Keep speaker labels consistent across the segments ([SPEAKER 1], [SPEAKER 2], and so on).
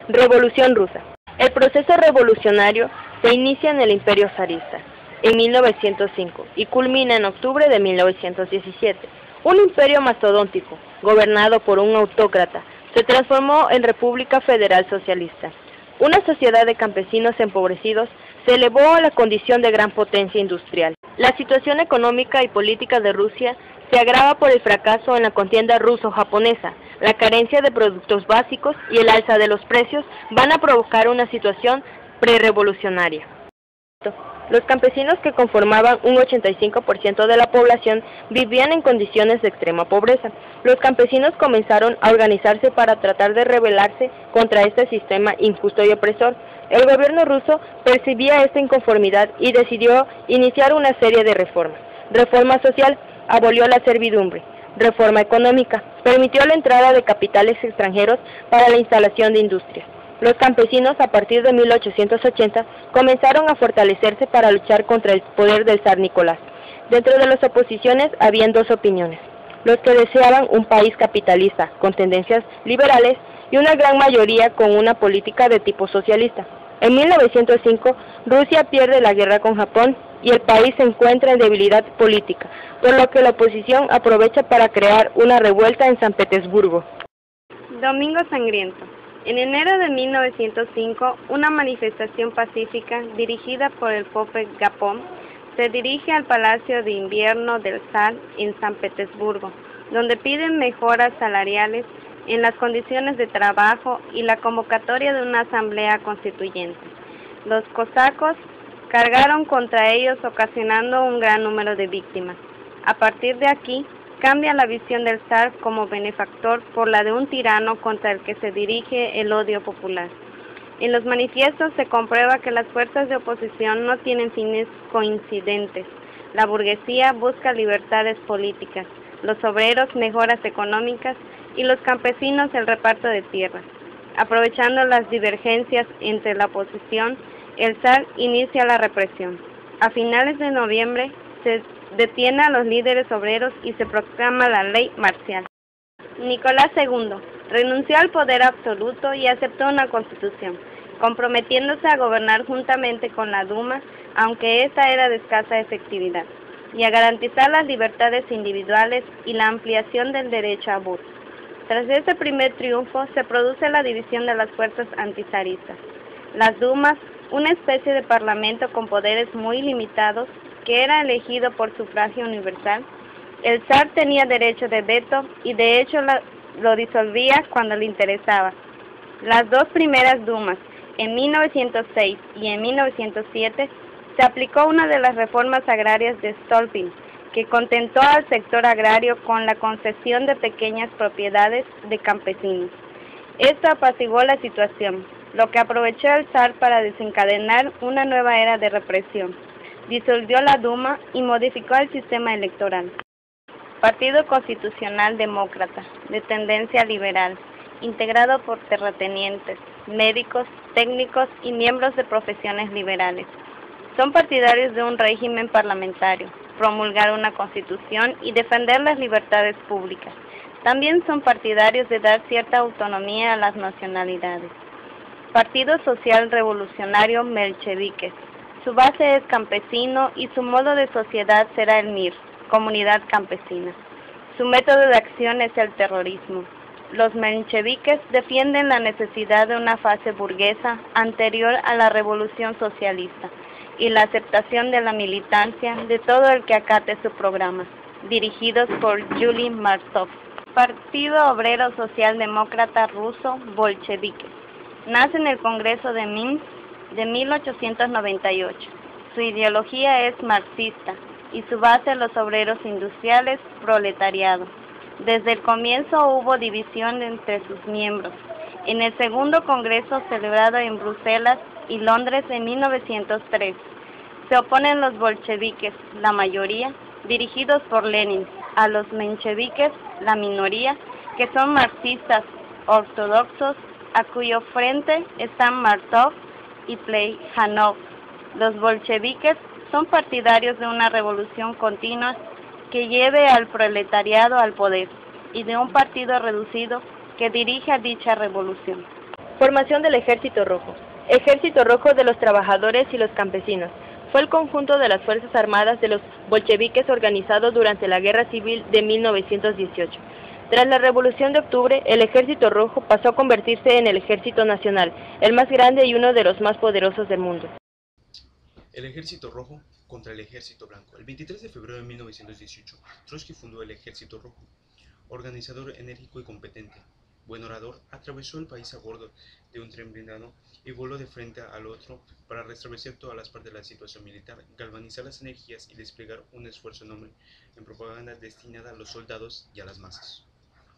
[SPEAKER 1] Revolución rusa. El proceso revolucionario se inicia en el Imperio zarista en 1905 y culmina en octubre de 1917. Un imperio mastodóntico, gobernado por un autócrata, se transformó en República Federal Socialista. Una sociedad de campesinos empobrecidos se elevó a la condición de gran potencia industrial. La situación económica y política de Rusia se agrava por el fracaso en la contienda ruso-japonesa. La carencia de productos básicos y el alza de los precios van a provocar una situación prerevolucionaria. Los campesinos, que conformaban un 85% de la población, vivían en condiciones de extrema pobreza. Los campesinos comenzaron a organizarse para tratar de rebelarse contra este sistema injusto y opresor. El gobierno ruso percibía esta inconformidad y decidió iniciar una serie de reformas. Reforma social: abolió la servidumbre. Reforma económica: permitió la entrada de capitales extranjeros para la instalación de industrias. Los campesinos, a partir de 1880, comenzaron a fortalecerse para luchar contra el poder del zar Nicolás. Dentro de las oposiciones habían dos opiniones: los que deseaban un país capitalista con tendencias liberales y una gran mayoría con una política de tipo socialista. En 1905, Rusia pierde la guerra con Japón y el país se encuentra en debilidad política, por lo que la oposición aprovecha para crear una revuelta en San Petersburgo.
[SPEAKER 2] Domingo Sangriento. En enero de 1905, una manifestación pacífica dirigida por el Pope Gapón se dirige al Palacio de Invierno del Zar en San Petersburgo, donde piden mejoras salariales en las condiciones de trabajo y la convocatoria de una asamblea constituyente. Los cosacos cargaron contra ellos, ocasionando un gran número de víctimas. A partir de aquí, cambia la visión del zar como benefactor por la de un tirano contra el que se dirige el odio popular. En los manifiestos se comprueba que las fuerzas de oposición no tienen fines coincidentes. La burguesía busca libertades políticas, los obreros mejoras económicas y los campesinos el reparto de tierras. Aprovechando las divergencias entre la oposición, el zar inicia la represión. A finales de noviembre se detiene a los líderes obreros y se proclama la ley marcial. Nicolás II renunció al poder absoluto y aceptó una constitución, comprometiéndose a gobernar juntamente con la Duma, aunque esta era de escasa efectividad, y a garantizar las libertades individuales y la ampliación del derecho a voto. Tras este primer triunfo, se produce la división de las fuerzas antizaristas. Las Dumas, una especie de parlamento con poderes muy limitados, que era elegido por sufragio universal. El zar tenía derecho de veto y de hecho lo disolvía cuando le interesaba. Las dos primeras Dumas, en 1906 y en 1907, se aplicó una de las reformas agrarias de Stolpin, que contentó al sector agrario con la concesión de pequeñas propiedades de campesinos. Esto apaciguó la situación, lo que aprovechó el zar para desencadenar una nueva era de represión. Disolvió la Duma y modificó el sistema electoral. Partido Constitucional Demócrata, de tendencia liberal, integrado por terratenientes, médicos, técnicos y miembros de profesiones liberales. Son partidarios de un régimen parlamentario, promulgar una constitución y defender las libertades públicas. También son partidarios de dar cierta autonomía a las nacionalidades. Partido Social Revolucionario Mencheviques. Su base es campesino y su modo de sociedad será el MIR, Comunidad Campesina. Su método de acción es el terrorismo. Los mencheviques defienden la necesidad de una fase burguesa anterior a la revolución socialista y la aceptación de la militancia de todo el que acate su programa, dirigidos por Yuri Martov. Partido Obrero Socialdemócrata Ruso Bolchevique. Nace en el Congreso de Minsk de 1898. Su ideología es marxista y su base los obreros industriales, proletariado. Desde el comienzo hubo división entre sus miembros. En el segundo congreso celebrado en Bruselas y Londres en 1903, se oponen los bolcheviques, la mayoría, dirigidos por Lenin, a los mencheviques, la minoría, que son marxistas ortodoxos, a cuyo frente están Martov y Plejánov. Los bolcheviques son partidarios de una revolución continua que lleve al proletariado al poder y de un partido reducido que dirija dicha revolución.
[SPEAKER 1] Formación del Ejército Rojo. Ejército Rojo de los Trabajadores y los Campesinos. Fue el conjunto de las Fuerzas Armadas de los bolcheviques organizado durante la Guerra Civil de 1918. Tras la Revolución de Octubre, el Ejército Rojo pasó a convertirse en el Ejército Nacional, el más grande y uno de los más poderosos del mundo.
[SPEAKER 3] El Ejército Rojo contra el Ejército Blanco. El 23 de febrero de 1918, Trotsky fundó el Ejército Rojo. Organizador enérgico y competente, buen orador, atravesó el país a bordo de un tren blindado y voló de frente al otro para restablecer todas las partes de la situación militar, galvanizar las energías y desplegar un esfuerzo enorme en propaganda destinada a los soldados y a las masas.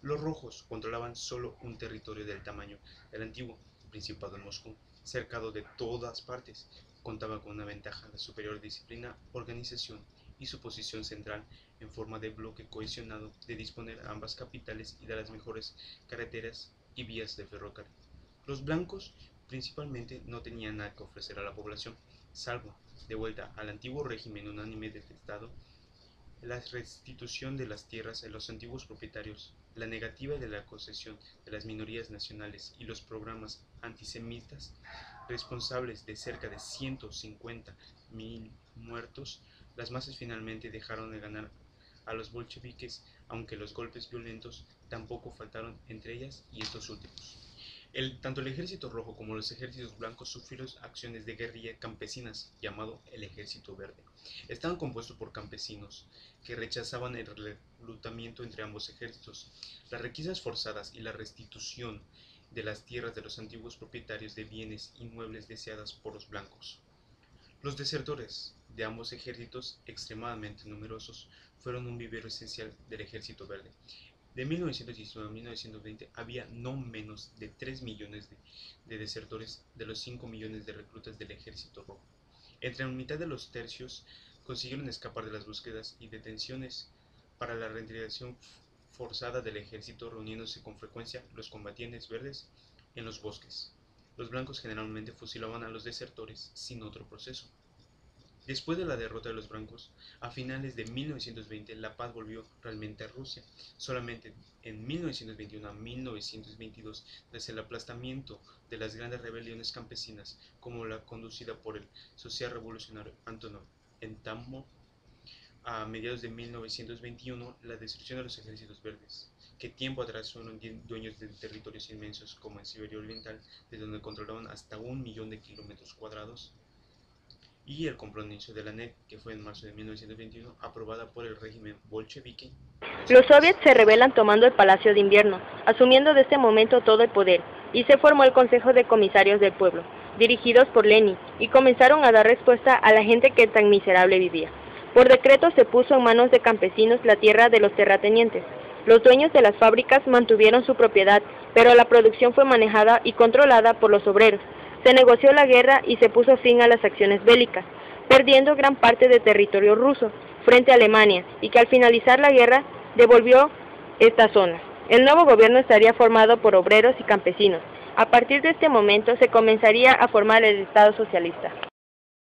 [SPEAKER 3] Los rojos controlaban solo un territorio del tamaño del antiguo Principado de Moscú, cercado de todas partes. Contaba con una ventaja de superior disciplina, organización y su posición central en forma de bloque cohesionado de disponer a ambas capitales y de las mejores carreteras y vías de ferrocarril. Los blancos principalmente no tenían nada que ofrecer a la población, salvo, de vuelta al antiguo régimen unánime del Estado, la restitución de las tierras a los antiguos propietarios, la negativa de la concesión de las minorías nacionales y los programas antisemitas responsables de cerca de 150.000 muertos. Las masas finalmente dejaron de ganar a los bolcheviques, aunque los golpes violentos tampoco faltaron entre ellas y estos últimos. Tanto el Ejército Rojo como los ejércitos blancos sufrieron acciones de guerrilla campesinas, llamado el Ejército Verde. Estaban compuestos por campesinos que rechazaban el reclutamiento entre ambos ejércitos, las requisas forzadas y la restitución de las tierras de los antiguos propietarios de bienes inmuebles deseadas por los blancos. Los desertores de ambos ejércitos, extremadamente numerosos, fueron un vivero esencial del Ejército Verde. De 1919 a 1920 había no menos de 3 millones de desertores de los 5 millones de reclutas del Ejército Rojo. Entre la mitad de los tercios consiguieron escapar de las búsquedas y detenciones para la reintegración forzada del ejército, reuniéndose con frecuencia los combatientes verdes en los bosques. Los blancos generalmente fusilaban a los desertores sin otro proceso. Después de la derrota de los blancos, a finales de 1920 la paz volvió realmente a Rusia. Solamente en 1921 a 1922, tras el aplastamiento de las grandes rebeliones campesinas, como la conducida por el social revolucionario Antonov en Tambo, a mediados de 1921, la destrucción de los ejércitos verdes, que tiempo atrás fueron dueños de territorios inmensos como en Siberia Oriental, desde donde controlaban hasta 1 millón de kilómetros cuadrados, y el compromiso de la NET, que fue en marzo de 1921, aprobada por el régimen bolchevique.
[SPEAKER 1] Los soviets se rebelan tomando el Palacio de Invierno, asumiendo de este momento todo el poder, y se formó el Consejo de Comisarios del Pueblo, dirigidos por Lenin, y comenzaron a dar respuesta a la gente que tan miserable vivía. Por decreto se puso en manos de campesinos la tierra de los terratenientes. Los dueños de las fábricas mantuvieron su propiedad, pero la producción fue manejada y controlada por los obreros. Se negoció la guerra y se puso fin a las acciones bélicas, perdiendo gran parte de territorio ruso frente a Alemania, y que al finalizar la guerra devolvió esta zona. El nuevo gobierno estaría formado por obreros y campesinos. A partir de este momento se comenzaría a formar el Estado socialista.